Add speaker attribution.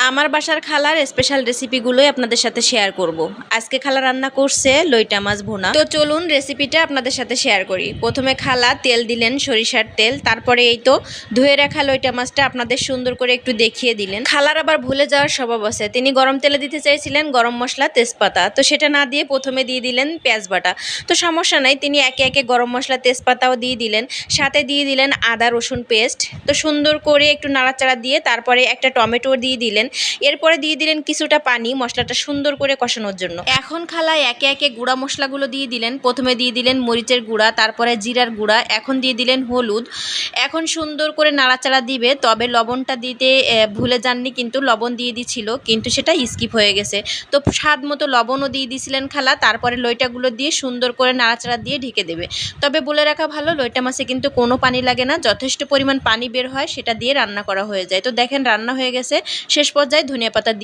Speaker 1: আমার বাসার খালার স্পেশাল রেসিপিগুলোই আপনাদের সাথে শেয়ার করব। আজকে খালা রান্না করছে লইটা মাছ ভুনা। তো চলুন রেসিপিটা আপনাদের সাথে শেয়ার করি। প্রথমে খালা তেল দিলেন, সরিষার তেল, তারপরে এই তো ধুয়ে রাখা লইটা মাছটা আপনাদের সুন্দর করে একটু দেখিয়ে দিলেন। খালার আবার ভুলে যাওয়ার স্বভাব আছে, তিনি গরম তেলে দিতে চাইছিলেন গরম মশলা, তেজপাতা, তো সেটা না দিয়ে প্রথমে দিয়ে দিলেন পেঁয়াজ বাটা। তো সমস্যা নাই, তিনি একে একে গরম মশলা, তেজপাতাও দিয়ে দিলেন, সাথে দিয়ে দিলেন আদা রসুন পেস্ট। তো সুন্দর করে একটু নাড়াচাড়া দিয়ে তারপরে একটা টমেটো দিয়ে দিলেন। এরপরে দিয়ে দিলেন কিছুটা পানি মশলাটা সুন্দর করে কষানোর জন্য। এখন খালা একে একে গুঁড়া মশলাগুলো দিয়ে দিলেন। প্রথমে দিয়ে দিলেন মরিচের গুঁড়া, তারপরে জিরার গুঁড়া, এখন দিয়ে দিলেন হলুদ। এখন সুন্দর করে নাড়াচাড়া দিবে, তবে লবণটা দিতে ভুলে যাননি, কিন্তু লবণ দিয়ে দিছিল, কিন্তু সেটা স্কিপ হয়ে গেছে। তো স্বাদ মতো লবণও দিয়ে দিয়েছিলেন খালা। তারপরে লইটাগুলো দিয়ে সুন্দর করে নাড়াচাড়া দিয়ে ঢেকে দেবে। তবে বলে রাখা ভালো, লইটা মাছে কিন্তু কোনো পানি লাগে না, যথেষ্ট পরিমাণ পানি বের হয়, সেটা দিয়ে রান্না করা হয়ে যায়। তো দেখেন রান্না হয়ে গেছে, শেষ পর্যায়ে ধনিয়া পাতা